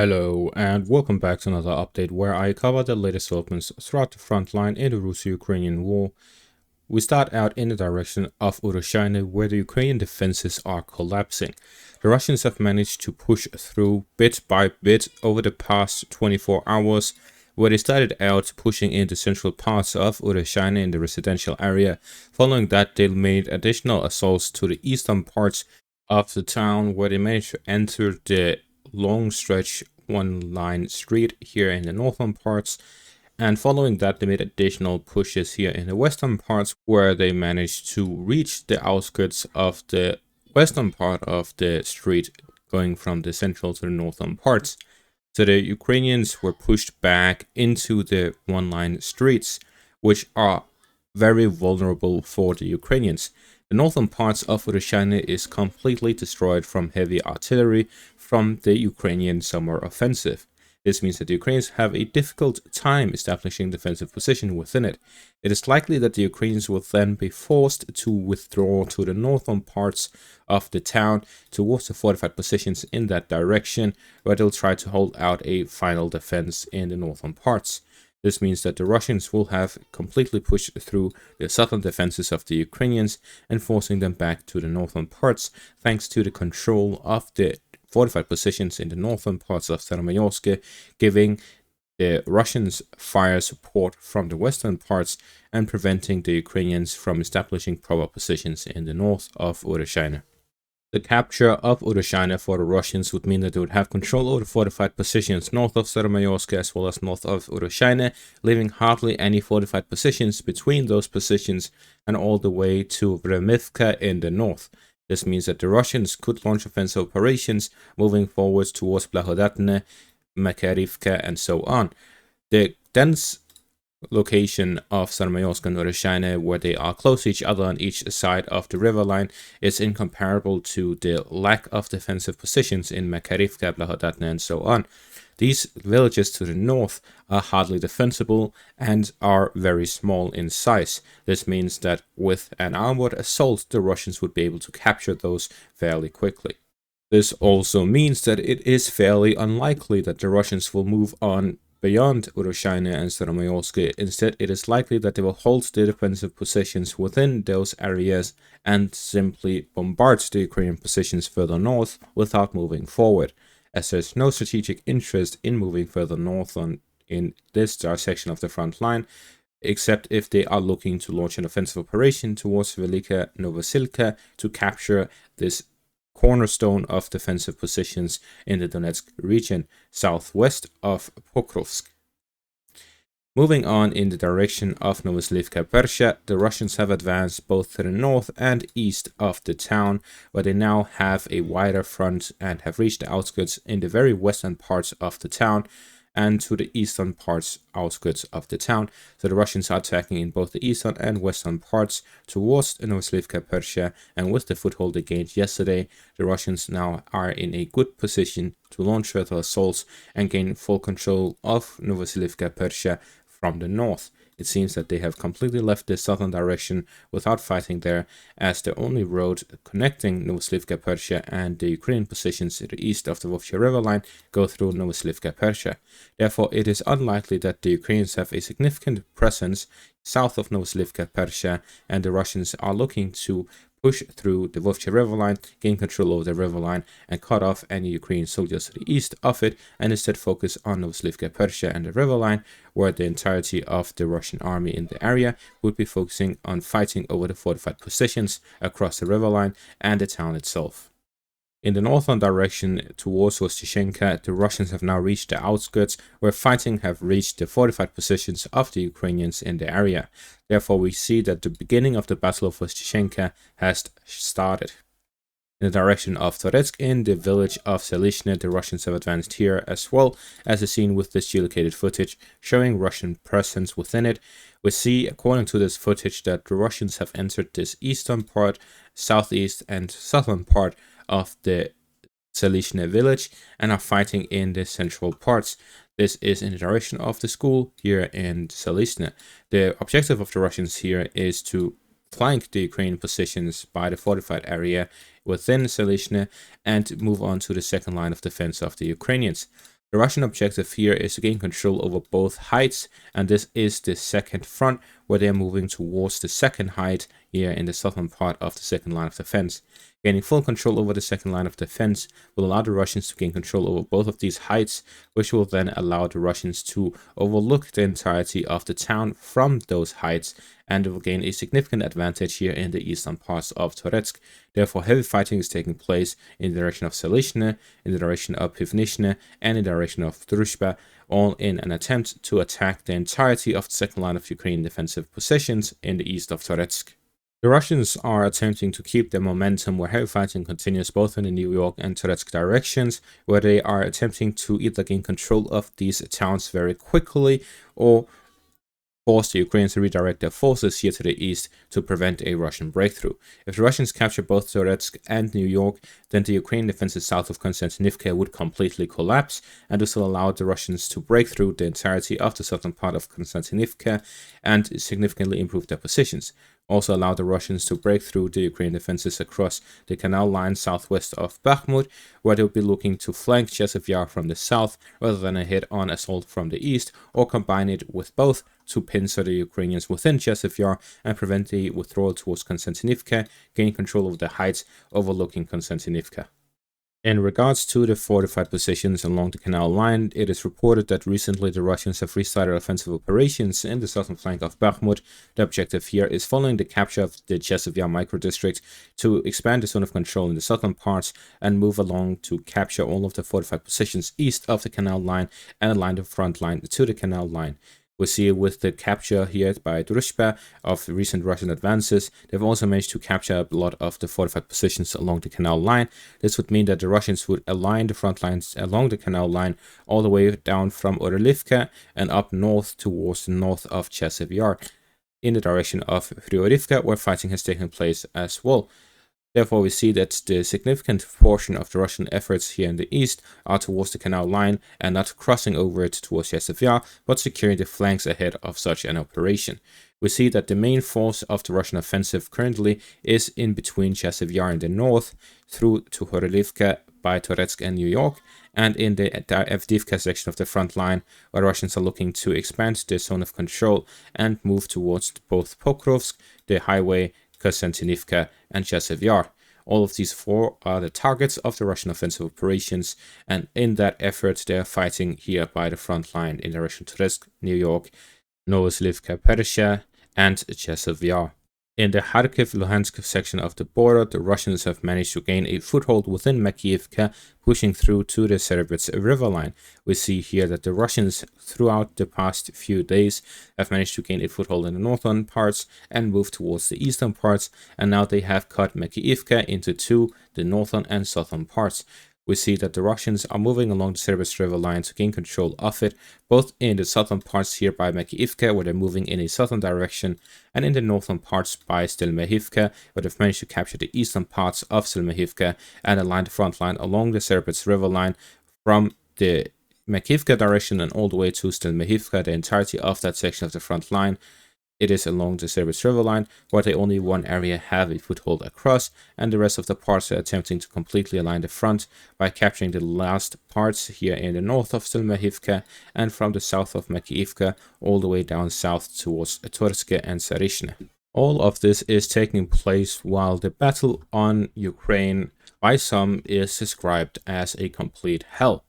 Hello and welcome back to another update where I cover the latest developments throughout the front line in the Russo-Ukrainian war. We start out in the direction of Urozhaine, where the Ukrainian defenses are collapsing. The Russians have managed to push through bit by bit over the past 24 hours, where they started out pushing into central parts of Urozhaine in the residential area. Following that, they made additional assaults to the eastern parts of the town, where they managed to enter the long stretch one line street here in the northern parts, and following that they made additional pushes here in the western parts, where they managed to reach the outskirts of the western part of the street, going from the central to the northern parts. So the Ukrainians were pushed back into the one line streets, which are very vulnerable for the Ukrainians. The northern parts of Urozhaine is completely destroyed from heavy artillery from the Ukrainian summer offensive. This means that the Ukrainians have a difficult time establishing defensive position within it. It is likely that the Ukrainians will then be forced to withdraw to the northern parts of the town towards the fortified positions in that direction, where they'll try to hold out a final defense in the northern parts. This means that the Russians will have completely pushed through the southern defenses of the Ukrainians and forcing them back to the northern parts, thanks to the control of the fortified positions in the northern parts of Thermoyorsk, giving the Russians fire support from the western parts and preventing the Ukrainians from establishing proper positions in the north of Urozhaine. The capture of Urozhaine for the Russians would mean that they would have control over the fortified positions north of Thermoyorsk as well as north of Urozhaine, leaving hardly any fortified positions between those positions and all the way to Vremivka in the north. This means that the Russians could launch offensive operations moving forwards towards Blagodatne, Makarivka, and so on. The dense location of Thermoyorsk and Urozhaine, where they are close to each other on each side of the river line, is incomparable to the lack of defensive positions in Makarivka, Blagodatne, and so on. These villages to the north are hardly defensible and are very small in size. This means that with an armored assault, the Russians would be able to capture those fairly quickly. This also means that it is fairly unlikely that the Russians will move on beyond Urozhaine and Thermoyorsk. Instead, it is likely that they will hold the defensive positions within those areas and simply bombard the Ukrainian positions further north without moving forward, as there's no strategic interest in moving further north in this section of the front line, except if they are looking to launch an offensive operation towards Velika Novosilka to capture this cornerstone of defensive positions in the Donetsk region, southwest of Pokrovsk. Moving on in the direction of Novosilivka Persha, the Russians have advanced both to the north and east of the town, where they now have a wider front and have reached the outskirts in the very western parts of the town and to the eastern parts outskirts of the town. So the Russians are attacking in both the eastern and western parts towards Novosilivka Persha, and with the foothold they gained yesterday, the Russians now are in a good position to launch further assaults and gain full control of Novosilivka Persha from the north. It seems that they have completely left the southern direction without fighting there, as the only road connecting Novosilivka Persha and the Ukrainian positions to the east of the Vovcha river line go through Novosilivka Persha. Therefore, it is unlikely that the Ukrainians have a significant presence south of Novosilivka Persha, and the Russians are looking to push through the Vovcha river line, gain control over the river line, and cut off any Ukrainian soldiers to the east of it, and instead focus on Novosilivka Persha and the river line, where the entirety of the Russian army in the area would be focusing on fighting over the fortified positions across the river line and the town itself. In the northern direction towards Urozhaine, the Russians have now reached the outskirts, where fighting have reached the fortified positions of the Ukrainians in the area. Therefore, we see that the beginning of the Battle of Urozhaine has started. In the direction of Toretsk, in the village of Selishne, the Russians have advanced here, as well as is seen with this geolocated footage showing Russian presence within it. We see, according to this footage, that the Russians have entered this eastern part, southeast, and southern part of the Selishne village and are fighting in the central parts. This is in the direction of the school here in Selishne. The objective of the Russians here is to flank the Ukrainian positions by the fortified area within Selishne and move on to the second line of defense of the Ukrainians. The Russian objective here is to gain control over both heights, and this is the second front, where they are moving towards the second height here in the southern part of the second line of defense. Gaining full control over the second line of defense will allow the Russians to gain control over both of these heights, which will then allow the Russians to overlook the entirety of the town from those heights, and will gain a significant advantage here in the eastern parts of Toretsk. Therefore, heavy fighting is taking place in the direction of Selishne, in the direction of Pivnishne, and in the direction of Drushba, all in an attempt to attack the entirety of the second line of Ukrainian defensive positions in the east of Toretsk. The Russians are attempting to keep their momentum where heavy fighting continues both in the New York and Toretsk directions, where they are attempting to either gain control of these towns very quickly or force the Ukrainians to redirect their forces here to the east to prevent a Russian breakthrough. If the Russians capture both Toretsk and New York, then the Ukrainian defenses south of Konstantinivka would completely collapse, and this will allow the Russians to break through the entirety of the southern part of Konstantinivka and significantly improve their positions. Also allow the Russians to break through the Ukrainian defenses across the canal line southwest of Bakhmut, where they'll be looking to flank Chasiv Yar from the south rather than a head-on assault from the east, or combine it with both to pincer the Ukrainians within Chasiv Yar and prevent the withdrawal towards Konstantinivka, gain control of the heights overlooking Konstantinivka. In regards to the fortified positions along the canal line, it is reported that recently the Russians have restarted offensive operations in the southern flank of Bakhmut. The objective here is, following the capture of the Chasiv Yar microdistrict, to expand the zone of control in the southern parts and move along to capture all of the fortified positions east of the canal line and align the front line to the canal line. We see with the capture here by Drushba of recent Russian advances, they've also managed to capture a lot of the fortified positions along the canal line. This would mean that the Russians would align the front lines along the canal line all the way down from Orelivka and up north towards the north of Chasiv Yar, in the direction of Friorivka, where fighting has taken place as well. Therefore, we see that the significant portion of the Russian efforts here in the east are towards the canal line and not crossing over it towards Chasiv Yar, but securing the flanks ahead of such an operation. We see that the main force of the Russian offensive currently is in between Chasiv Yar in the north, through to Horolivka by Toretsk and New York, and in the Avdiivka section of the front line, where Russians are looking to expand their zone of control and move towards both Pokrovsk, the highway, Konstantinivka, and Chasiv Yar. All of these four are the targets of the Russian offensive operations, and in that effort they are fighting here by the front line in direction Toretsk, New York, Novoslivka, Persia, and Chasiv Yar. In the Kharkiv-Luhansk section of the border, the Russians have managed to gain a foothold within Makiivka, pushing through to the Serebryts river line. We see here that the Russians, throughout the past few days, have managed to gain a foothold in the northern parts and move towards the eastern parts, and now they have cut Makiivka into two, the northern and southern parts. We see that the Russians are moving along the Serebryts river line to gain control of it, both in the southern parts here by Makiivka, where they're moving in a southern direction, and in the northern parts by Stelmahivka, where they've managed to capture the eastern parts of Stelmahivka and align the front line along the Serebryts river line from the Makiivka direction and all the way to Stelmahivka. The entirety of that section of the front line, it is along the Serebryts river line, where they only one area have a foothold across, and the rest of the parts are attempting to completely align the front by capturing the last parts here in the north of Stelmahivka and from the south of Makiivka all the way down south towards Toretsk and Sarishne. All of this is taking place while the battle on Ukraine by some is described as a complete hell.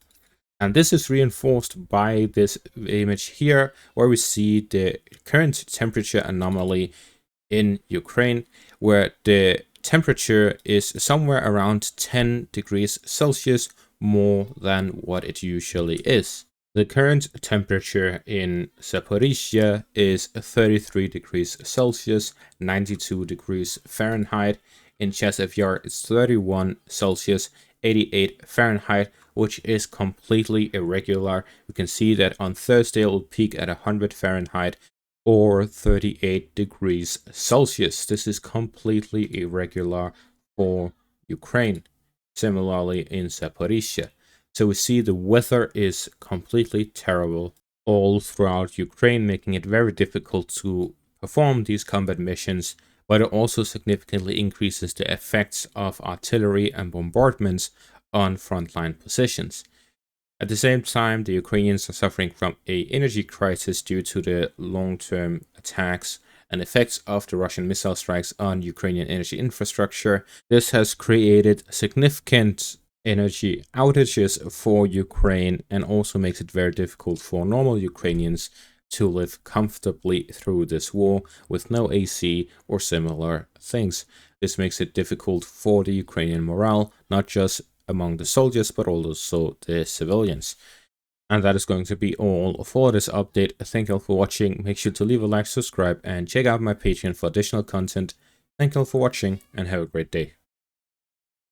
And this is reinforced by this image here, where we see the current temperature anomaly in Ukraine, where the temperature is somewhere around 10 degrees Celsius more than what it usually is. The current temperature in Zaporizhia is 33 degrees Celsius, 92 degrees Fahrenheit. In Chasiv Yar, it's 31 Celsius, 88 Fahrenheit, which is completely irregular. We can see that on Thursday it will peak at 100 Fahrenheit or 38 degrees Celsius. This is completely irregular for Ukraine. Similarly in Zaporizhia. So we see the weather is completely terrible all throughout Ukraine, making it very difficult to perform these combat missions, but it also significantly increases the effects of artillery and bombardments on frontline positions. At the same time, the Ukrainians are suffering from an energy crisis due to the long-term attacks and effects of the Russian missile strikes on Ukrainian energy infrastructure. This has created significant energy outages for Ukraine and also makes it very difficult for normal Ukrainians to live comfortably through this war with no AC or similar things. This makes it difficult for the Ukrainian morale, not just among the soldiers, but also the civilians. And that is going to be all for this update. Thank you all for watching. Make sure to leave a like, subscribe, and check out my Patreon for additional content. Thank you all for watching, and have a great day.